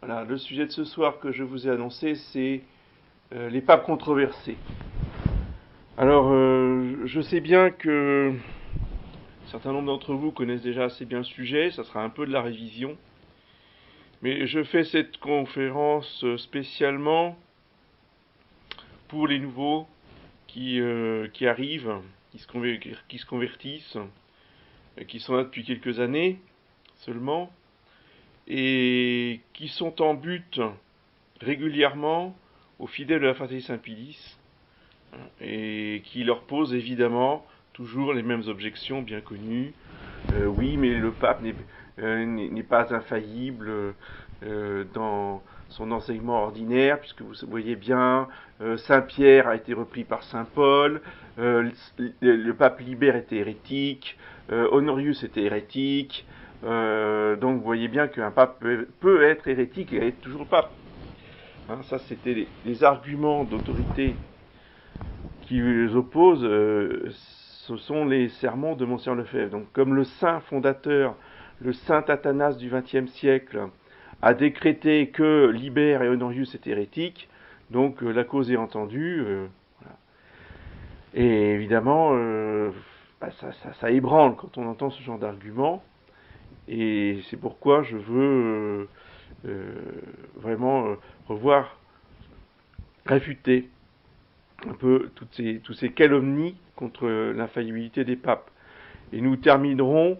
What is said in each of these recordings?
Voilà, le sujet de ce soir que je vous ai annoncé, c'est les papes controversés. Alors, je sais bien que un certain nombre d'entre vous connaissent déjà assez bien le sujet, ça sera un peu de la révision, mais je fais cette conférence spécialement pour les nouveaux qui arrivent, qui se convertissent, qui sont là depuis quelques années seulement, et qui sont en but régulièrement aux fidèles de la fraternité Saint-Pédis, et qui leur pose évidemment toujours les mêmes objections bien connues. Oui, mais le pape n'est pas infaillible dans son enseignement ordinaire, puisque vous voyez bien, Saint Pierre a été repris par Saint Paul, le pape Libère était hérétique, Honorius était hérétique, donc vous voyez bien qu'un pape peut être hérétique et être toujours pape. Hein, ça, c'était les arguments d'autorité qui les opposent, ce sont les sermons de Monseigneur Lefebvre. Donc, comme le saint fondateur, le saint Athanas du XXe siècle, a décrété que Libère et Honorius étaient hérétiques, donc la cause est entendue. Voilà. Et évidemment, ça ébranle quand on entend ce genre d'argument. Et c'est pourquoi je veux vraiment revoir, réfuter un peu tous ces calomnies contre l'infaillibilité des papes. Et nous terminerons,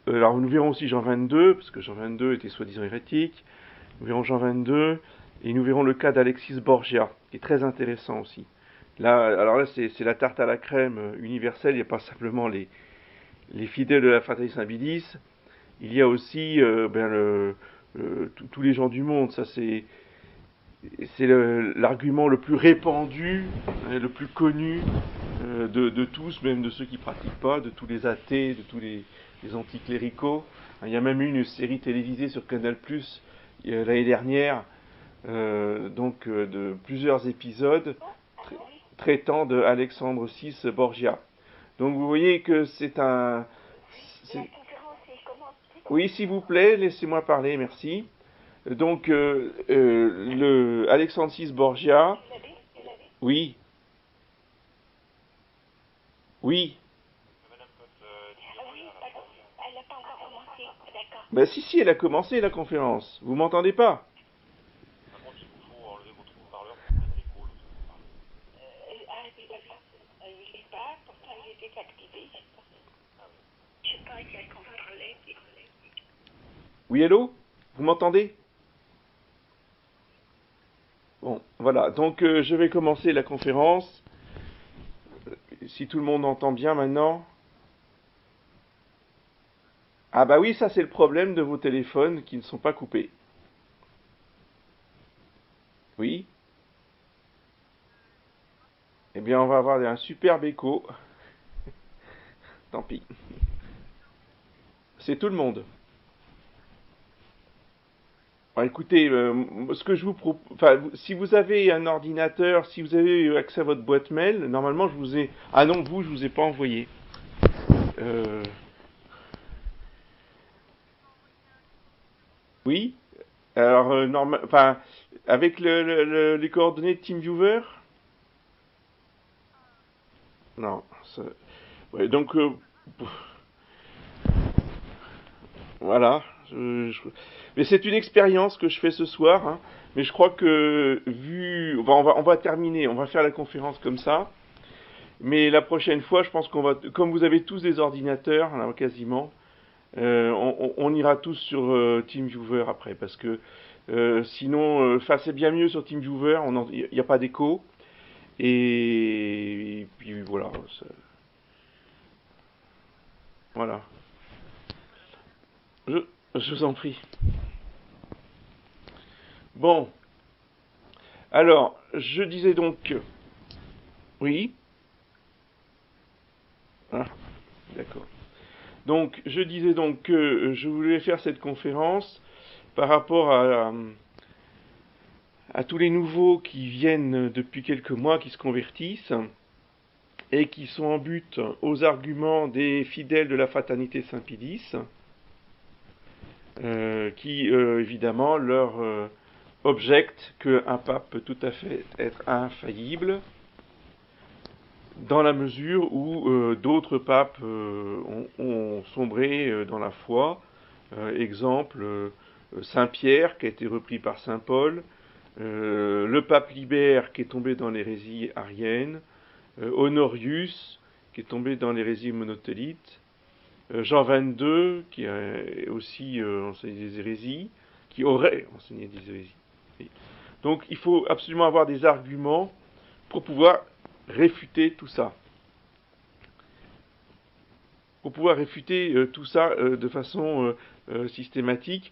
alors nous verrons aussi Jean 22, parce que Jean 22 était soi-disant hérétique, nous verrons Jean 22, et nous verrons le cas d'Alexis Borgia, qui est très intéressant aussi. Là, alors là, c'est la tarte à la crème universelle, il n'y a pas simplement les fidèles de la Fraternité Saint-Pédis, il y a aussi tous les gens du monde, ça c'est l'argument le plus répandu, le plus connu de tous, même de ceux qui ne pratiquent pas, de tous les athées, de tous les anticléricaux. Il y a même eu une série télévisée sur Canal+ l'année dernière, de plusieurs épisodes traitant de Alexandre VI Borgia. Donc vous voyez que c'est un... Oui, s'il vous plaît, laissez-moi parler, merci. Donc, le Alexandre VI Borgia, oui, oui. Ben si, elle a commencé la conférence. Vous m'entendez pas? Oui, allô? Vous m'entendez? Bon, voilà. Donc, je vais commencer la conférence. Si tout le monde entend bien maintenant. Ah bah oui, ça c'est le problème de vos téléphones qui ne sont pas coupés. Oui? Eh bien, on va avoir un superbe écho. Tant pis. C'est tout le monde. Alors, écoutez, ce que je vous propose, enfin, si vous avez un ordinateur, si vous avez accès à votre boîte mail, normalement je vous ai, ah non, je vous ai pas envoyé. Euh, oui. Alors, enfin, avec les coordonnées de TeamViewer. Non. Ouais, donc, voilà. Mais c'est une expérience que je fais ce soir. Hein. Mais je crois que on va terminer, on va faire la conférence comme ça. Mais la prochaine fois, je pense qu'on va, comme vous avez tous des ordinateurs, là, quasiment, on ira tous sur TeamViewer après, parce que sinon, c'est bien mieux sur TeamViewer, il n'y a pas d'écho, et puis voilà, voilà. Je, je vous en prie. Bon, alors, je disais donc, oui, ah, d'accord. Donc, je disais donc que je voulais faire cette conférence par rapport à tous les nouveaux qui viennent depuis quelques mois, qui se convertissent, et qui sont en but aux arguments des fidèles de la fraternité Saint-Pédis, qui évidemment leur objectent qu'un pape peut tout à fait être infaillible, dans la mesure où d'autres papes ont sombré dans la foi. Exemple, Saint Pierre, qui a été repris par Saint Paul, le pape Libère, qui est tombé dans l'hérésie arienne, Honorius, qui est tombé dans l'hérésie monothélites, Jean 22, qui a aussi enseigné des hérésies, qui aurait enseigné des hérésies. Donc il faut absolument avoir des arguments pour pouvoir réfuter tout ça. Pour pouvoir réfuter tout ça de façon systématique,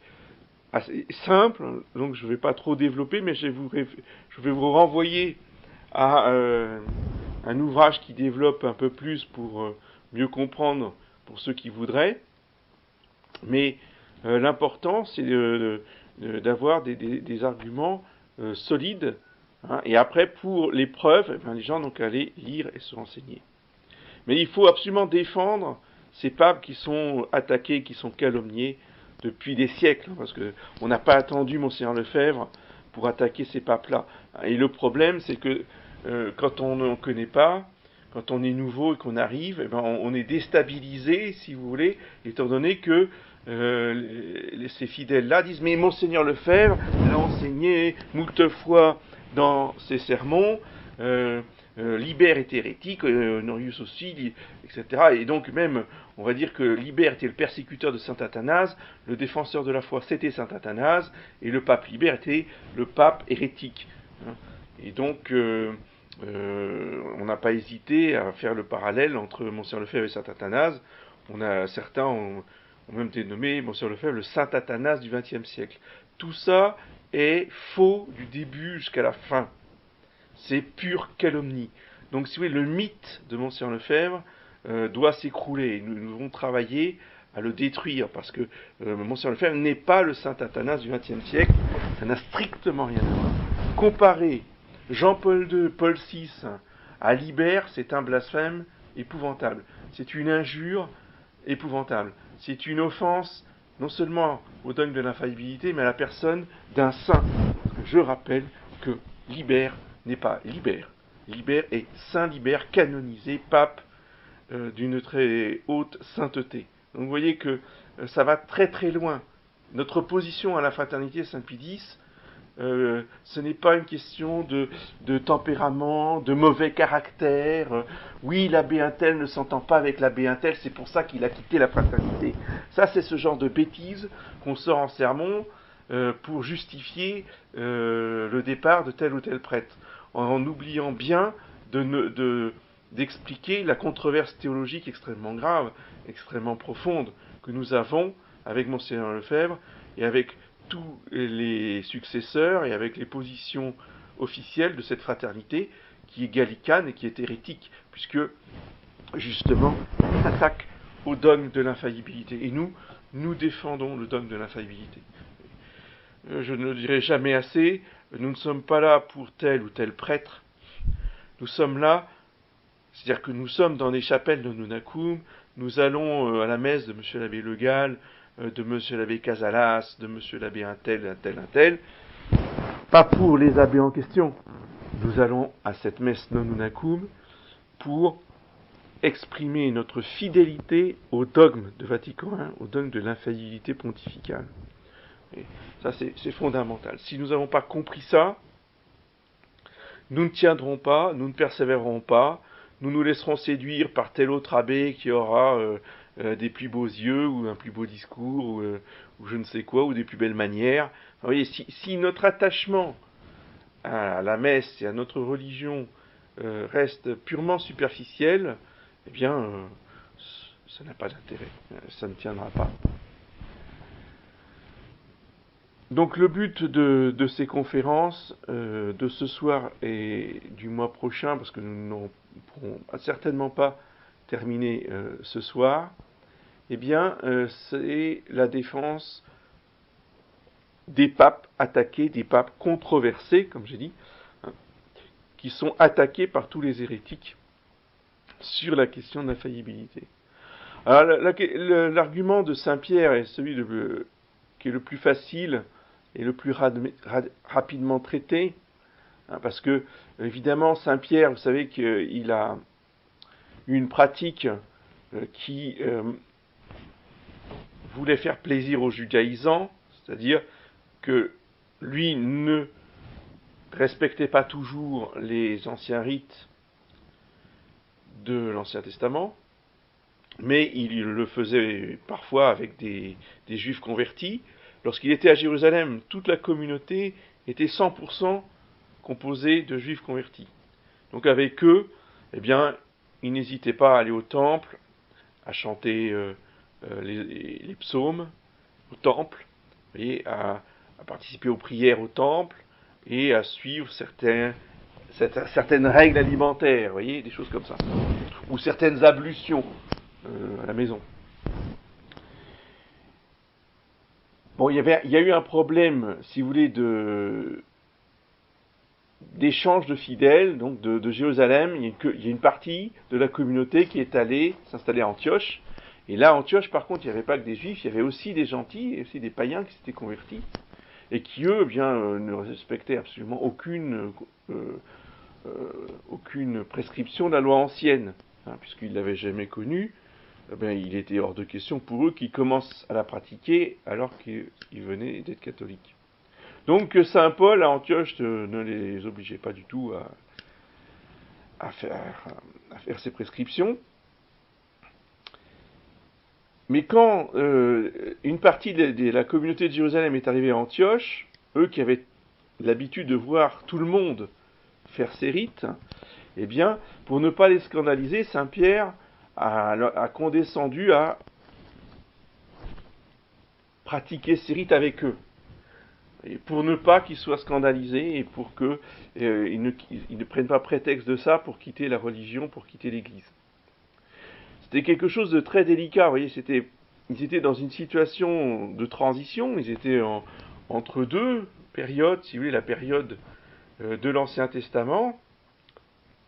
assez simple, donc je ne vais pas trop développer, mais je vais vous renvoyer à un ouvrage qui développe un peu plus pour mieux comprendre pour ceux qui voudraient. Mais l'important, c'est d'avoir des arguments solides. Hein, et après, pour les preuves, les gens n'ont qu'à aller lire et se renseigner. Mais il faut absolument défendre ces papes qui sont attaqués, qui sont calomniés depuis des siècles, parce qu'on n'a pas attendu Monseigneur Lefebvre pour attaquer ces papes-là. Et le problème, c'est que quand on ne connaît pas, quand on est nouveau et qu'on arrive, on est déstabilisé, si vous voulez, étant donné que ces fidèles-là disent « Mais Monseigneur Lefebvre l'a enseigné moult fois dans ses sermons, Libère est hérétique, Honorius aussi, etc. » Et donc même, on va dire que Libère était le persécuteur de saint Athanase, le défenseur de la foi c'était saint Athanase, et le pape Libère était le pape hérétique. Et donc, on n'a pas hésité à faire le parallèle entre Monseigneur Lefebvre et saint Athanase. Certains ont même dénommé Monseigneur Lefebvre le saint Athanase du XXe siècle. Tout ça est faux du début jusqu'à la fin. C'est pure calomnie. Donc, si vous voulez, le mythe de Monseigneur Lefebvre doit s'écrouler. Nous devons travailler à le détruire, parce que Monseigneur Lefebvre n'est pas le saint Athanase du XXe siècle. Ça n'a strictement rien à voir. Comparer Jean-Paul II, Paul VI à Libère, c'est un blasphème épouvantable. C'est une injure épouvantable. C'est une offense non seulement au dogme de l'infaillibilité, mais à la personne d'un saint. Je rappelle que Libère n'est pas Libère. Libère est Saint Libère, canonisé, pape d'une très haute sainteté. Donc vous voyez que ça va très très loin. Notre opposition à la fraternité Saint-Pie X, ce n'est pas une question de tempérament, de mauvais caractère. Oui, l'abbé un tel ne s'entend pas avec l'abbé un tel, c'est pour ça qu'il a quitté la fraternité. Ça, c'est ce genre de bêtises qu'on sort en sermon pour justifier le départ de tel ou tel prêtre, en oubliant bien d'expliquer la controverse théologique extrêmement grave, extrêmement profonde que nous avons avec Monseigneur Lefebvre et avec tous les successeurs et avec les positions officielles de cette fraternité qui est gallicane et qui est hérétique, puisque justement elle s'attaque au dogme de l'infaillibilité. Et nous défendons le dogme de l'infaillibilité. Je ne le dirai jamais assez, nous ne sommes pas là pour tel ou tel prêtre, nous sommes là, c'est-à-dire que nous sommes dans les chapelles de Nunacum, nous allons à la messe de monsieur l'abbé Le Gall, de monsieur l'abbé Casalas, de monsieur l'abbé un tel, pas pour les abbés en question. Nous allons à cette messe non Nunacum pour exprimer notre fidélité au dogme de Vatican I, au dogme de l'infaillibilité pontificale. Et ça, c'est fondamental. Si nous n'avons pas compris ça, nous ne tiendrons pas, nous ne persévérerons pas, nous nous laisserons séduire par tel autre abbé qui aura des plus beaux yeux, ou un plus beau discours, ou je ne sais quoi, ou des plus belles manières. Vous voyez, si notre attachement à la messe et à notre religion reste purement superficiel, eh bien, ça n'a pas d'intérêt, ça ne tiendra pas. Donc le but de ces conférences, de ce soir et du mois prochain, parce que nous n'en pourrons certainement pas terminer ce soir, eh bien, c'est la défense des papes attaqués, des papes controversés, comme j'ai dit, hein, qui sont attaqués par tous les hérétiques sur la question de l'infaillibilité. Alors, l'argument de Saint Pierre et celui qui est le plus facile et le plus rapidement traité, hein, parce que, évidemment, Saint Pierre, vous savez qu'il a une pratique qui voulait faire plaisir aux judaïsants, c'est-à-dire que lui ne respectait pas toujours les anciens rites de l'Ancien Testament, mais il le faisait parfois avec des juifs convertis. Lorsqu'il était à Jérusalem, toute la communauté était 100% composée de juifs convertis. Donc avec eux, eh bien, il n'hésitait pas à aller au temple, à chanter les psaumes au temple, vous voyez, à participer aux prières au temple et à suivre certaines règles alimentaires, vous voyez, des choses comme ça, ou certaines ablutions à la maison. Bon, il y a eu un problème, si vous voulez, d'échange de fidèles, donc de Jérusalem. Il y a une partie de la communauté qui est allée s'installer à Antioche. Et là, à Antioche, par contre, il n'y avait pas que des juifs, il y avait aussi des gentils, et aussi des païens qui s'étaient convertis, et qui, eux, ne respectaient absolument aucune prescription de la loi ancienne, hein, puisqu'ils ne l'avaient jamais connue. Il était hors de question pour eux qu'ils commencent à la pratiquer alors qu'ils venaient d'être catholiques. Donc Saint Paul à Antioche ne les obligeait pas du tout à faire ces prescriptions. Mais quand une partie de la communauté de Jérusalem est arrivée à Antioche, eux qui avaient l'habitude de voir tout le monde faire ces rites, eh bien, pour ne pas les scandaliser, Saint Pierre a condescendu à pratiquer ces rites avec eux. Et pour ne pas qu'ils soient scandalisés et pour qu'ils ne prennent pas prétexte de ça pour quitter la religion, pour quitter l'Église. C'était quelque chose de très délicat, vous voyez, ils étaient dans une situation de transition, ils étaient entre deux périodes, si vous voulez, la période de l'Ancien Testament,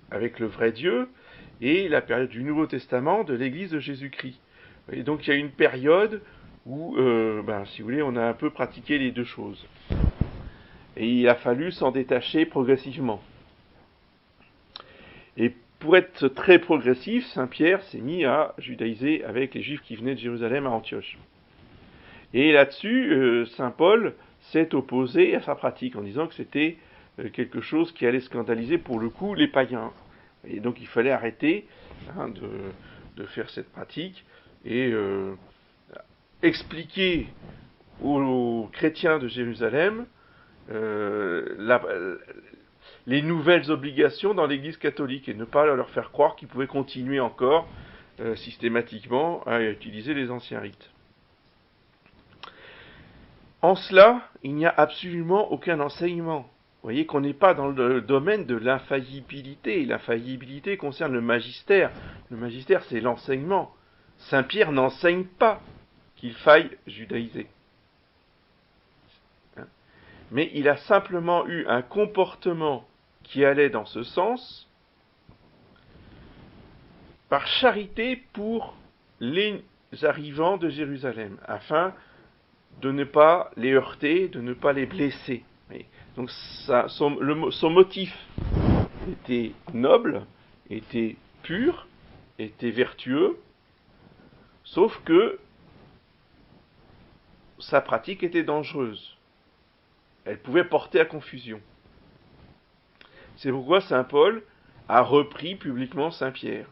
avec le vrai Dieu, et la période du Nouveau Testament de l'Église de Jésus-Christ. Et donc il y a une période où, si vous voulez, on a un peu pratiqué les deux choses. Et il a fallu s'en détacher progressivement. Et pour être très progressif, Saint Pierre s'est mis à judaïser avec les Juifs qui venaient de Jérusalem à Antioche. Et là-dessus, Saint Paul s'est opposé à sa pratique en disant que c'était quelque chose qui allait scandaliser pour le coup les païens. Et donc il fallait arrêter de faire cette pratique et expliquer aux chrétiens de Jérusalem les nouvelles obligations dans l'Église catholique et ne pas leur faire croire qu'ils pouvaient continuer encore systématiquement à utiliser les anciens rites. En cela, il n'y a absolument aucun enseignement. Vous voyez qu'on n'est pas dans le domaine de l'infaillibilité. L'infaillibilité concerne le magistère. Le magistère, c'est l'enseignement. Saint Pierre n'enseigne pas qu'il faille judaïser. Mais il a simplement eu un comportement qui allait dans ce sens par charité pour les arrivants de Jérusalem, afin de ne pas les heurter, de ne pas les blesser. Donc son motif était noble, était pur, était vertueux, sauf que sa pratique était dangereuse. Elle pouvait porter à confusion. C'est pourquoi Saint Paul a repris publiquement Saint Pierre.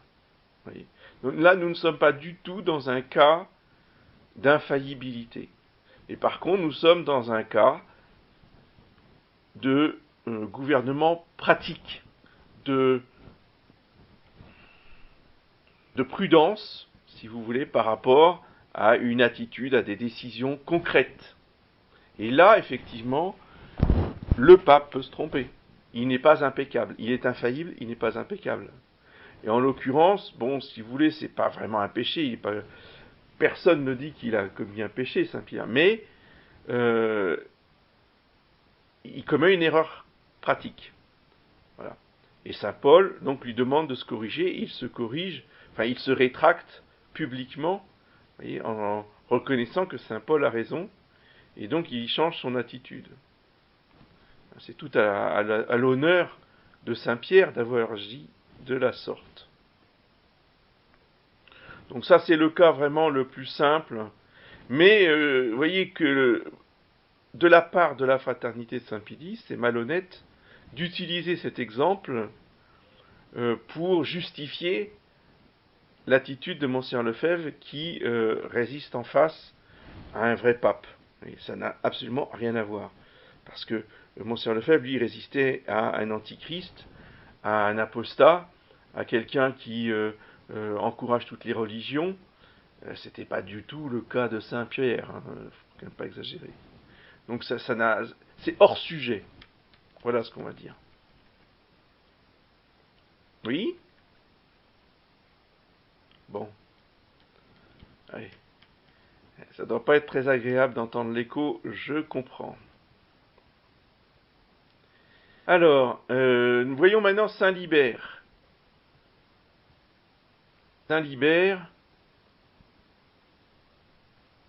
Donc là, nous ne sommes pas du tout dans un cas d'infaillibilité. Et par contre, nous sommes dans un cas de gouvernement pratique, de prudence, si vous voulez, par rapport à une attitude, à des décisions concrètes. Et là, effectivement, le pape peut se tromper. Il n'est pas impeccable. Il est infaillible, il n'est pas impeccable. Et en l'occurrence, si vous voulez, c'est pas vraiment un péché. Personne ne dit qu'il a commis un péché, Saint Pierre. Mais il commet une erreur pratique. Voilà. Et Saint Paul, donc, lui demande de se corriger. Il se corrige, il se rétracte publiquement, vous voyez, en reconnaissant que Saint Paul a raison Et donc il change son attitude. C'est tout à l'honneur de Saint Pierre d'avoir agi de la sorte. Donc ça c'est le cas vraiment le plus simple. Mais vous voyez que de la part de la fraternité de Saint-Pédis, c'est malhonnête d'utiliser cet exemple pour justifier l'attitude de Monseigneur Lefebvre qui résiste en face à un vrai pape. Et ça n'a absolument rien à voir. Parce que Monseigneur Lefebvre, lui, résistait à un antichrist, à un apostat, à quelqu'un qui encourage toutes les religions. C'était pas du tout le cas de Saint Pierre, hein, faut quand même pas exagérer. Donc c'est hors sujet. Voilà ce qu'on va dire. Oui? Bon. Allez. Ça doit pas être très agréable d'entendre l'écho, je comprends. Alors, nous voyons maintenant Saint Libère. Saint Libère,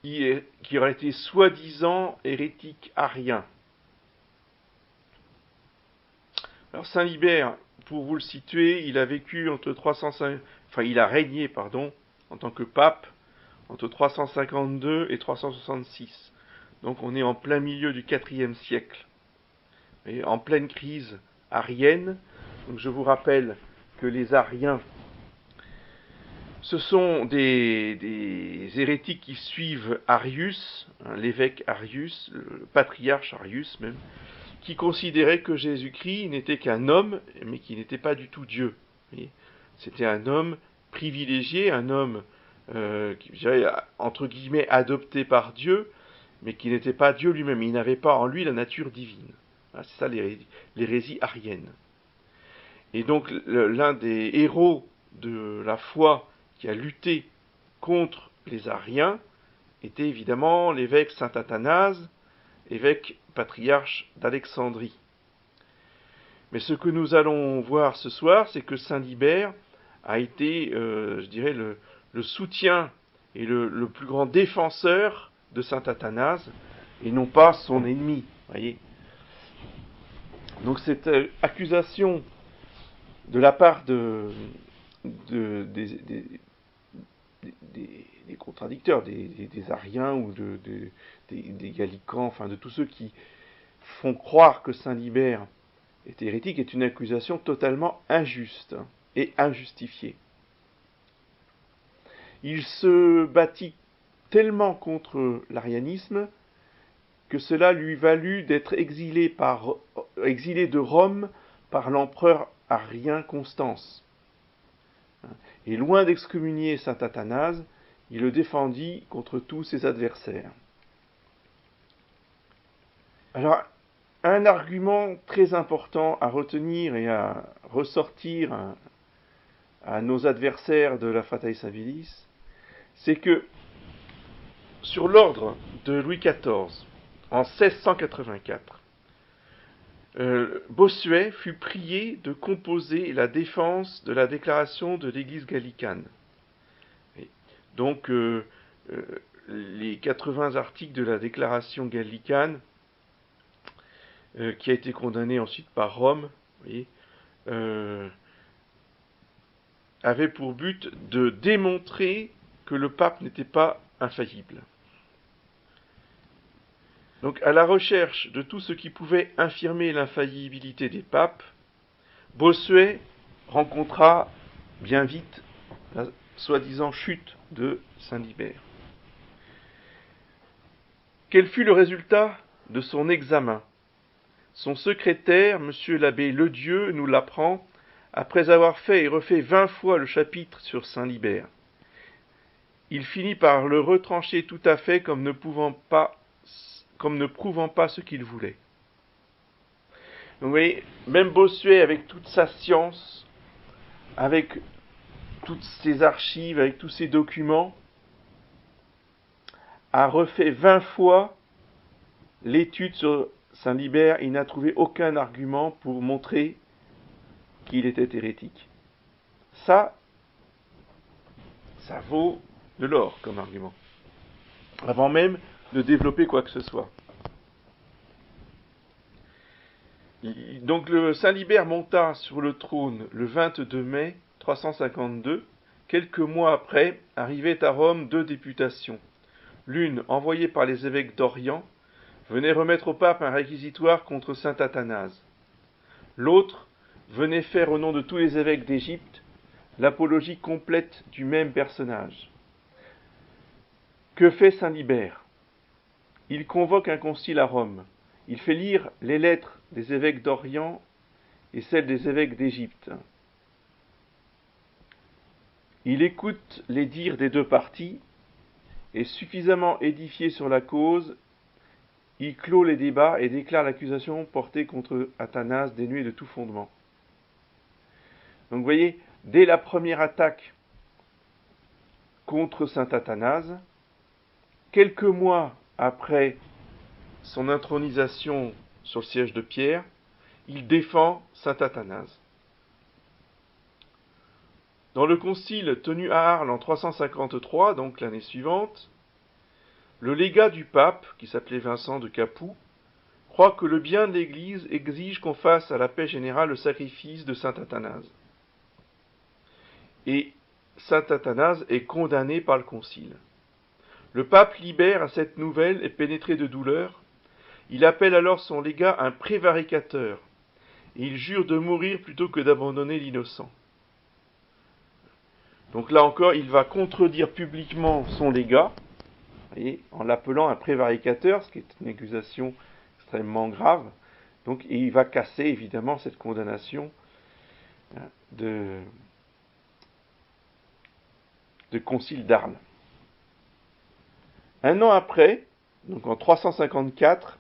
qui aurait été soi-disant hérétique arien. Alors Saint Libère, pour vous le situer, il a vécu entre 305, enfin il a régné, pardon, en tant que pape, entre 352 et 366. Donc on est en plein milieu du IVe siècle, et en pleine crise arienne. Donc je vous rappelle que les ariens, ce sont des hérétiques qui suivent Arius, hein, l'évêque Arius, le patriarche Arius même, qui considérait que Jésus-Christ n'était qu'un homme, mais qui n'était pas du tout Dieu. C'était un homme privilégié, un homme, entre guillemets, adopté par Dieu, mais qui n'était pas Dieu lui-même. Il n'avait pas en lui la nature divine. C'est ça l'hérésie arienne. Et donc l'un des héros de la foi qui a lutté contre les Ariens était évidemment l'évêque Saint Athanase, évêque patriarche d'Alexandrie. Mais ce que nous allons voir ce soir, c'est que Saint Libère a été, je dirais, le soutien et le plus grand défenseur de Saint Athanase, et non pas son ennemi. Voyez. Donc cette accusation de la part des contradicteurs, des Ariens ou des Gallicans, enfin de tous ceux qui font croire que Saint Libère est hérétique, est une accusation totalement injuste et injustifiée. Il se battit tellement contre l'arianisme que cela lui valut d'être exilé de Rome par l'empereur arien Constance. Et loin d'excommunier saint Athanase, il le défendit contre tous ses adversaires. Alors, un argument très important à retenir et à ressortir à nos adversaires de la Fratelli Saint-Pédis, c'est que sur l'ordre de Louis XIV, en 1684, Bossuet fut prié de composer la défense de la déclaration de l'Église gallicane. Et donc, les 80 articles de la déclaration gallicane, qui a été condamnée ensuite par Rome, avait pour but de démontrer que le pape n'était pas infaillible. Donc, à la recherche de tout ce qui pouvait infirmer l'infaillibilité des papes, Bossuet rencontra bien vite la soi-disant chute de Saint Libère. Quel fut le résultat de son examen? Son secrétaire, M. l'abbé Ledieu, nous l'apprend, après avoir fait et refait 20 fois le chapitre sur Saint Libère. Il finit par le retrancher tout à fait comme ne prouvant pas ce qu'il voulait. Donc, vous voyez, même Bossuet, avec toute sa science, avec toutes ses archives, avec tous ses documents, a refait 20 fois l'étude sur Saint Libère. Il n'a trouvé aucun argument pour montrer qu'il était hérétique. Ça vaut de l'or comme argument, avant même de développer quoi que ce soit. Donc le Saint Libère monta sur le trône le 22 mai 352. Quelques mois après, arrivaient à Rome deux députations. L'une, envoyée par les évêques d'Orient, venait remettre au pape un réquisitoire contre saint Athanase. L'autre venait faire au nom de tous les évêques d'Égypte l'apologie complète du même personnage. Que fait saint Libère? Il convoque un concile à Rome. Il fait lire les lettres des évêques d'Orient et celles des évêques d'Égypte. Il écoute les dires des deux parties et, suffisamment édifié sur la cause, il clôt les débats et déclare l'accusation portée contre Athanase dénuée de tout fondement. Donc vous voyez, dès la première attaque contre saint Athanase, quelques mois après son intronisation sur le siège de Pierre, il défend saint Athanase. Dans le concile tenu à Arles en 353, donc l'année suivante, le légat du pape, qui s'appelait Vincent de Capoue, croit que le bien de l'Église exige qu'on fasse à la paix générale le sacrifice de saint Athanase. Et saint Athanase est condamné par le concile. Le pape Libère à cette nouvelle est pénétré de douleur. Il appelle alors son légat un prévaricateur, et il jure de mourir plutôt que d'abandonner l'innocent. Donc là encore, il va contredire publiquement son légat, voyez, en l'appelant un prévaricateur, ce qui est une accusation extrêmement grave. Donc, et il va casser évidemment cette condamnation de concile d'Arles. Un an après, donc en 354,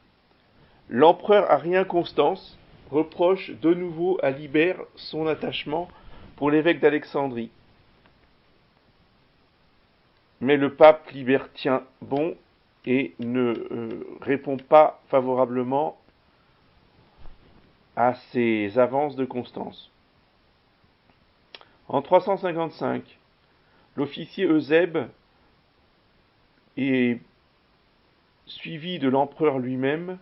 l'empereur Arien Constance reproche de nouveau à Libère son attachement pour l'évêque d'Alexandrie. Mais le pape Libère tient bon et ne répond pas favorablement à ces avances de Constance. En 355, l'officier Eusèbe et suivi de l'empereur lui-même,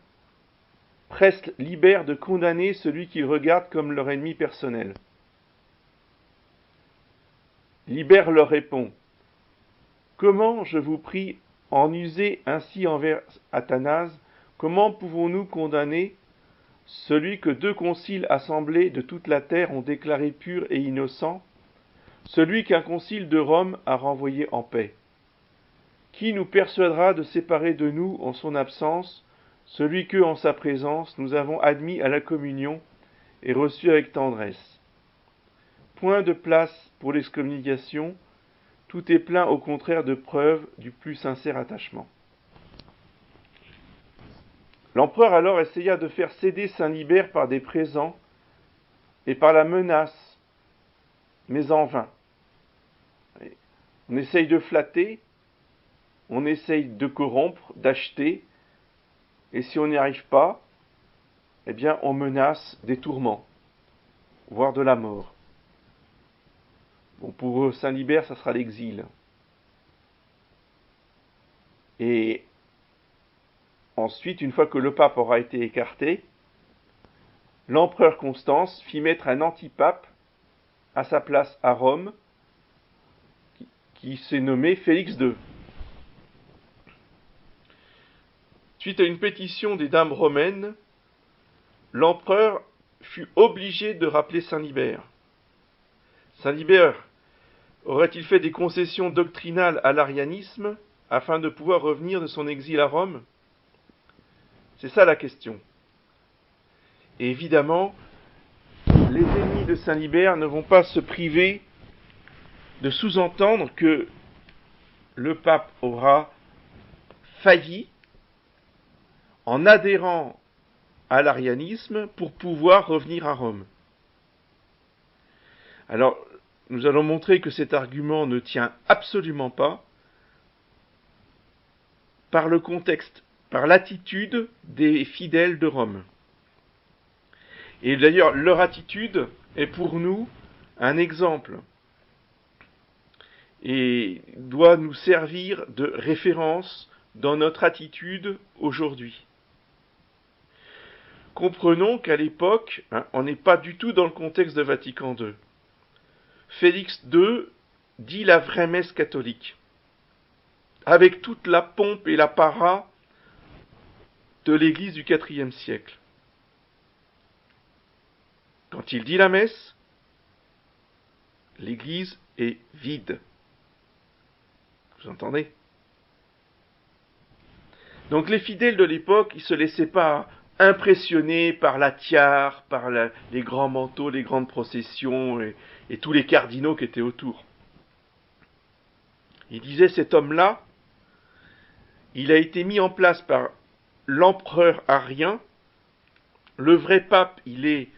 presse Libère de condamner celui qu'ils regardent comme leur ennemi personnel. Libère leur répond: « Comment, je vous prie, en user ainsi envers Athanase? Comment pouvons-nous condamner celui que deux conciles assemblés de toute la terre ont déclaré pur et innocent, celui qu'un concile de Rome a renvoyé en paix? Qui nous persuadera de séparer de nous en son absence celui que, en sa présence, nous avons admis à la communion et reçu avec tendresse? Point de place pour l'excommunication, tout est plein au contraire de preuves du plus sincère attachement. » L'empereur alors essaya de faire céder saint Libère par des présents et par la menace, mais en vain. On essaye de flatter, on essaye de corrompre, d'acheter, et si on n'y arrive pas, eh bien on menace des tourments, voire de la mort. Bon, pour saint Libère, ça sera l'exil. Et ensuite, une fois que le pape aura été écarté, l'empereur Constance fit mettre un antipape à sa place à Rome, qui s'est nommé Félix II. Suite à une pétition des dames romaines, l'empereur fut obligé de rappeler saint Libère. Saint Libère aurait-il fait des concessions doctrinales à l'arianisme afin de pouvoir revenir de son exil à Rome? C'est ça la question. Et évidemment, les ennemis de saint Libère ne vont pas se priver de sous-entendre que le pape aura failli en adhérant à l'arianisme pour pouvoir revenir à Rome. Alors, nous allons montrer que cet argument ne tient absolument pas par le contexte, par l'attitude des fidèles de Rome. Et d'ailleurs, leur attitude est pour nous un exemple et doit nous servir de référence dans notre attitude aujourd'hui. comprenons qu'à l'époque, on n'est pas du tout dans le contexte de Vatican II. Félix II dit la vraie messe catholique, avec toute la pompe et l'apparat de l'Église du IVe siècle. Quand il dit la messe, l'Église est vide. Vous entendez? Donc les fidèles de l'époque, ils ne se laissaient pas impressionner par la tiare, par les grands manteaux, les grandes processions et tous les cardinaux qui étaient autour. Il disait, cet homme-là, il a été mis en place par l'empereur Arien. Le vrai pape, il est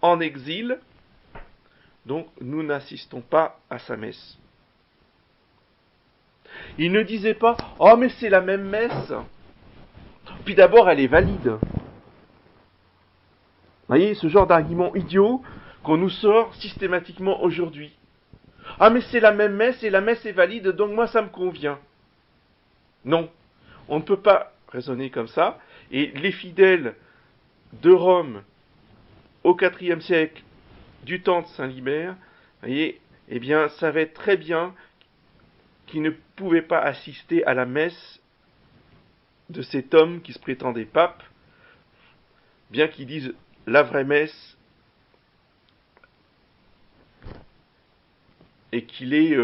en exil, donc nous n'assistons pas à sa messe. Il ne disait pas « Oh, mais c'est la même messe !» Puis d'abord, elle est valide. Vous voyez, ce genre d'argument idiot qu'on nous sort systématiquement aujourd'hui. « Ah, mais c'est la même messe et la messe est valide, donc moi ça me convient. » Non, on ne peut pas raisonner comme ça. Et les fidèles de Rome au IVe siècle, du temps de Saint-Libert, voyez, eh bien, savaient très bien qu'ils ne pouvaient pas assister à la messe de cet homme qui se prétendait pape, bien qu'ils disent la vraie messe et qu'il est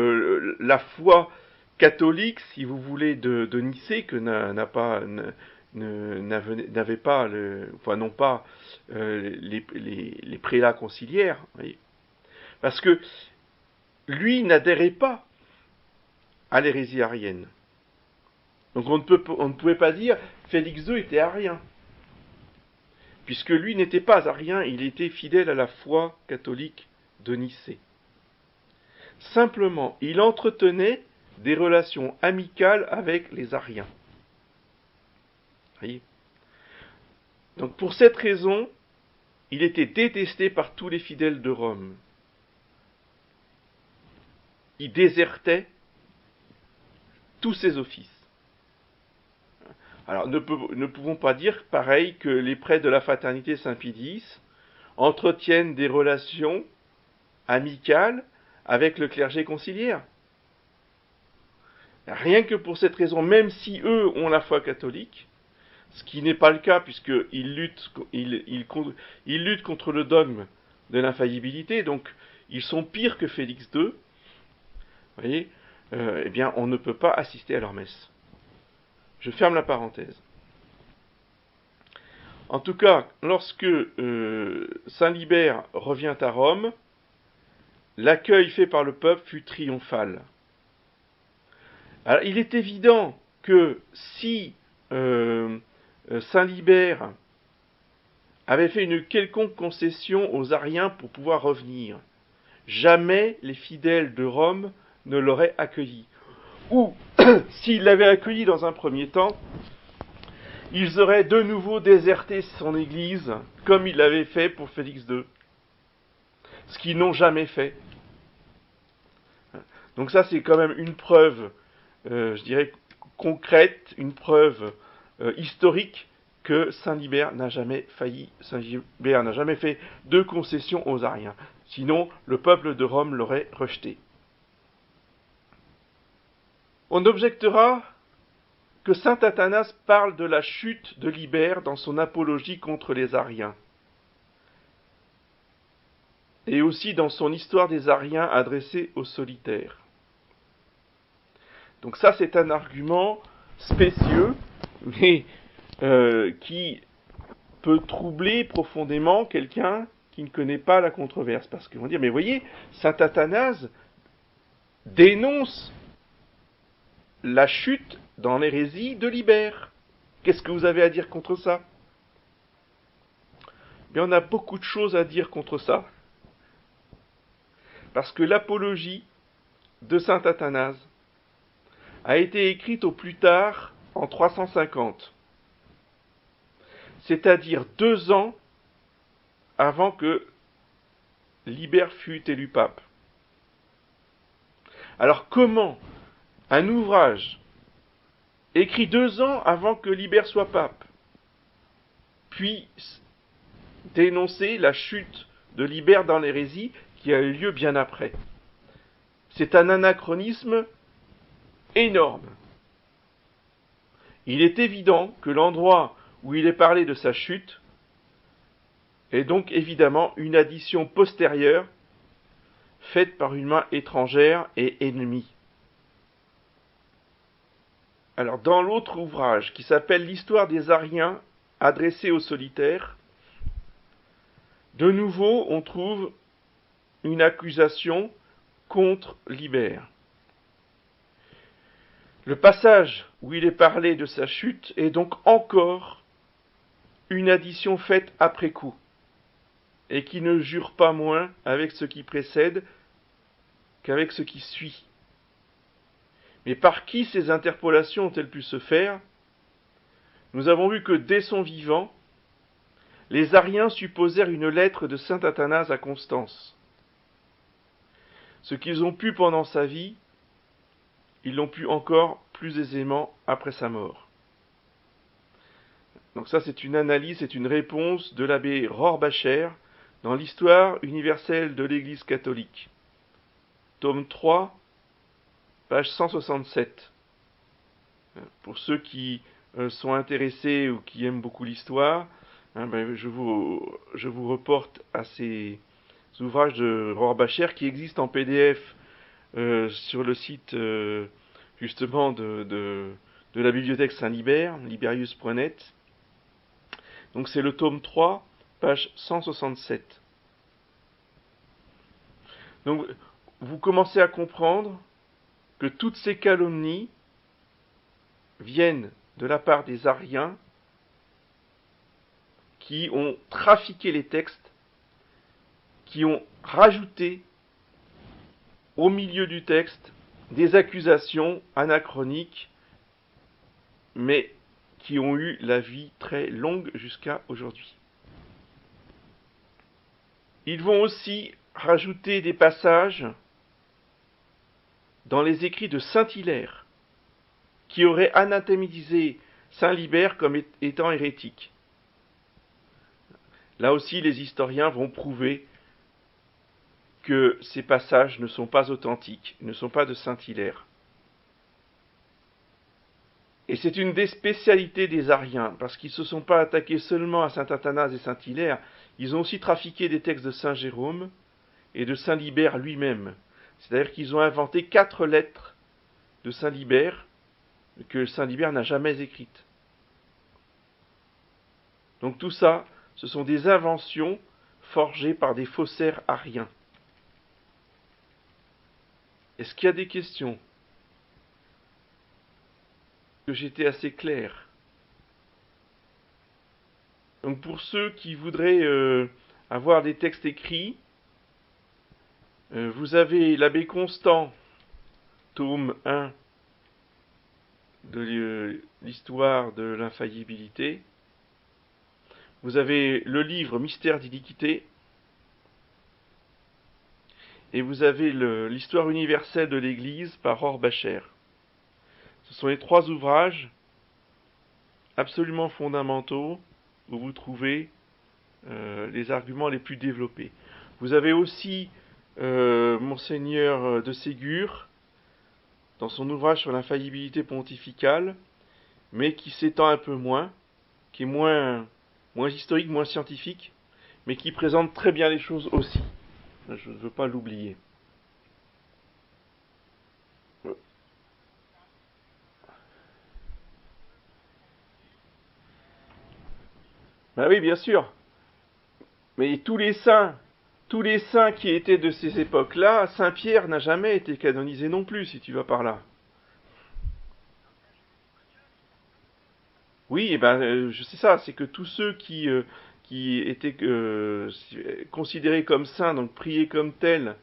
la foi catholique, si vous voulez, de Nicée, que n'avaient pas, non pas les prélats conciliaires, voyez. Parce que lui n'adhérait pas à l'hérésie arienne. Donc on ne pouvait pas dire Félix II était arien, puisque lui n'était pas arien, il était fidèle à la foi catholique de Nicée. Simplement, il entretenait des relations amicales avec les ariens. Voyez ? Donc pour cette raison, il était détesté par tous les fidèles de Rome. Il désertait tous ses offices. Alors, ne pouvons pas dire pareil que les prêtres de la fraternité Saint-Pie X entretiennent des relations amicales avec le clergé conciliaire. Rien que pour cette raison, même si eux ont la foi catholique, ce qui n'est pas le cas puisqu'ils luttent contre le dogme de l'infaillibilité, donc ils sont pires que Félix II, vous voyez, eh bien on ne peut pas assister à leur messe. Je ferme la parenthèse. En tout cas, lorsque Saint Libère revient à Rome, l'accueil fait par le peuple fut triomphal. Alors, il est évident que si Saint Libère avait fait une quelconque concession aux Ariens pour pouvoir revenir, jamais les fidèles de Rome ne l'auraient accueilli. Ou, s'ils l'avaient accueilli dans un premier temps, ils auraient de nouveau déserté son église, comme ils l'avaient fait pour Félix II. Ce qu'ils n'ont jamais fait. Donc ça, c'est quand même une preuve, je dirais, concrète, une preuve historique que Saint Libère n'a jamais failli, Saint Libère n'a jamais fait de concession aux Ariens. Sinon, le peuple de Rome l'aurait rejeté. On objectera que saint Athanase parle de la chute de Libère dans son apologie contre les Ariens, et aussi dans son histoire des Ariens adressée aux solitaires. Donc ça, c'est un argument spécieux, mais qui peut troubler profondément quelqu'un qui ne connaît pas la controverse, parce qu'ils vont dire, mais voyez, saint Athanase dénonce la chute dans l'hérésie de Libère. Qu'est-ce que vous avez à dire contre ça? Bien, on a beaucoup de choses à dire contre ça. Parce que l'apologie de saint Athanase a été écrite au plus tard en 350. C'est-à-dire 2 ans avant que Libère fût élu pape. Alors comment un ouvrage écrit 2 ans avant que Libère soit pape, puis dénoncer la chute de Libère dans l'hérésie qui a eu lieu bien après. C'est un anachronisme énorme. Il est évident que l'endroit où il est parlé de sa chute est donc évidemment une addition postérieure faite par une main étrangère et ennemie. Alors, dans l'autre ouvrage, qui s'appelle l'Histoire des Ariens adressée aux solitaires, de nouveau, on trouve une accusation contre Libère. Le passage où il est parlé de sa chute est donc encore une addition faite après coup, et qui ne jure pas moins avec ce qui précède qu'avec ce qui suit. Mais par qui ces interpolations ont-elles pu se faire? Nous avons vu que dès son vivant, les Ariens supposèrent une lettre de saint Athanase à Constance. Ce qu'ils ont pu pendant sa vie, ils l'ont pu encore plus aisément après sa mort. Donc ça, c'est une analyse, c'est une réponse de l'abbé Rohrbacher dans l'Histoire universelle de l'Église catholique. Tome 3, page 167. Pour ceux qui sont intéressés ou qui aiment beaucoup l'histoire, je vous reporte à ces ouvrages de Rohrbacher qui existent en PDF sur le site justement de la bibliothèque Saint-Libert, liberius.net. Donc c'est le tome 3, page 167. Donc vous commencez à comprendre que toutes ces calomnies viennent de la part des Ariens qui ont trafiqué les textes, qui ont rajouté au milieu du texte des accusations anachroniques, mais qui ont eu la vie très longue jusqu'à aujourd'hui. Ils vont aussi rajouter des passages dans les écrits de saint Hilaire, qui aurait anathémisé saint Libère comme étant hérétique. Là aussi, les historiens vont prouver que ces passages ne sont pas authentiques, ne sont pas de saint Hilaire. Et c'est une des spécialités des Ariens, parce qu'ils ne se sont pas attaqués seulement à saint Athanase et saint Hilaire, ils ont aussi trafiqué des textes de saint Jérôme et de saint Libère lui-même. C'est-à-dire qu'ils ont inventé 4 lettres de saint Libère que saint Libère n'a jamais écrites. Donc tout ça, ce sont des inventions forgées par des faussaires ariens. Est-ce qu'il y a des questions? Que j'étais assez clair. Donc pour ceux qui voudraient avoir des textes écrits, vous avez l'abbé Constant, tome 1 de l'histoire de l'infaillibilité. Vous avez le livre Mystère d'iniquité. Et vous avez l'histoire universelle de l'Église par Rohrbacher. Ce sont les 3 ouvrages absolument fondamentaux où vous trouvez les arguments les plus développés. Vous avez aussi Monseigneur de Ségur, dans son ouvrage sur l'infaillibilité pontificale, mais qui s'étend un peu moins, qui est moins historique, moins scientifique, mais qui présente très bien les choses aussi. Je ne veux pas l'oublier. Ben oui, bien sûr. Mais tous les saints qui étaient de ces époques-là, Saint Pierre n'a jamais été canonisé non plus, si tu vas par là. Oui, et je sais ça, c'est que tous ceux qui étaient considérés comme saints, donc priés comme tels,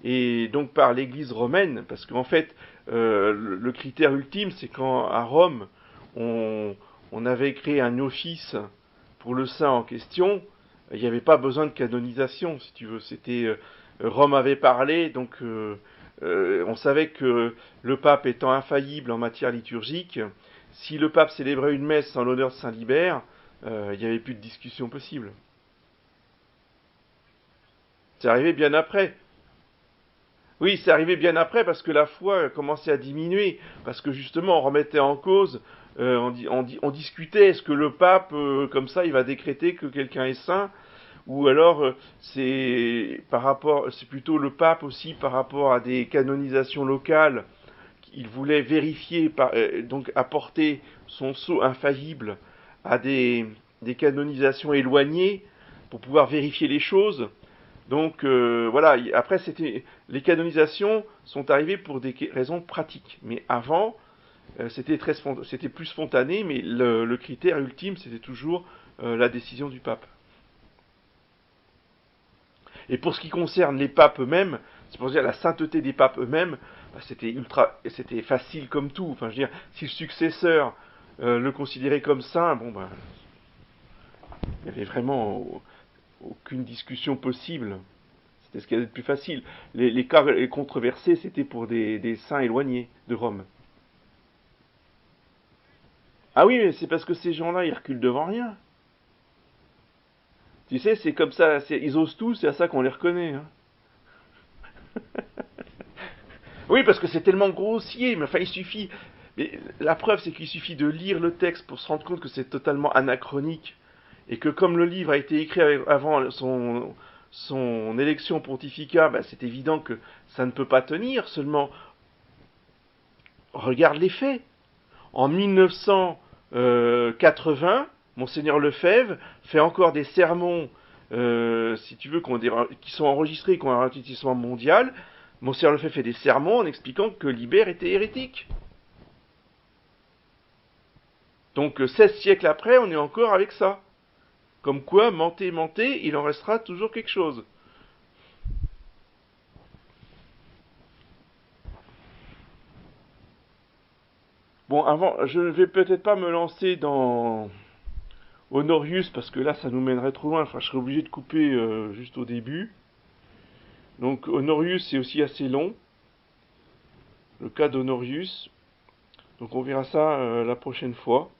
et donc par l'Église romaine, parce qu'en fait, le critère ultime, c'est quand à Rome, on avait créé un office pour le saint en question, il n'y avait pas besoin de canonisation, si tu veux. C'était Rome avait parlé, donc on savait que le pape étant infaillible en matière liturgique, si le pape célébrait une messe en l'honneur de Saint Libère, il n'y avait plus de discussion possible. C'est arrivé bien après. Oui, c'est arrivé bien après parce que la foi commençait à diminuer, parce que justement on remettait en cause, on discutait, est-ce que le pape, comme ça, il va décréter que quelqu'un est saint, ou alors c'est plutôt le pape aussi par rapport à des canonisations locales, il voulait vérifier, donc apporter son sceau infaillible à des canonisations éloignées pour pouvoir vérifier les choses. Donc voilà, après les canonisations sont arrivées pour des raisons pratiques, mais avant c'était plus spontané, mais le critère ultime c'était toujours la décision du pape. Et pour ce qui concerne les papes eux-mêmes, c'est pour dire la sainteté des papes eux-mêmes, bah, c'était facile comme tout. Enfin, je veux dire, si le successeur le considérait comme saint, bon ben, il n'y avait vraiment aucune discussion possible. C'était ce qu'il y avait de plus facile. Les cas controversés, c'était pour des saints éloignés de Rome. Ah oui, mais c'est parce que ces gens-là, ils reculent devant rien. Tu sais, c'est comme ça, ils osent tout, c'est à ça qu'on les reconnaît. Hein. Oui, parce que c'est tellement grossier, mais enfin, il suffit. Mais la preuve, c'est qu'il suffit de lire le texte pour se rendre compte que c'est totalement anachronique. Et que comme le livre a été écrit avant son élection pontificale, bah, c'est évident que ça ne peut pas tenir. Seulement, regarde les faits. En 1980, Monseigneur Lefebvre fait encore des sermons, si tu veux, qui sont enregistrés, qui ont un retentissement mondial. Monseigneur Lefebvre fait des sermons en expliquant que Libère était hérétique. Donc 16 siècles après, on est encore avec ça. Comme quoi, mentez, mentez, il en restera toujours quelque chose. Bon, avant, je ne vais peut-être pas me lancer dans Honorius, parce que là, ça nous mènerait trop loin. Enfin, je serais obligé de couper juste au début. Donc, Honorius, c'est aussi assez long. Le cas d'Honorius. Donc, on verra ça la prochaine fois.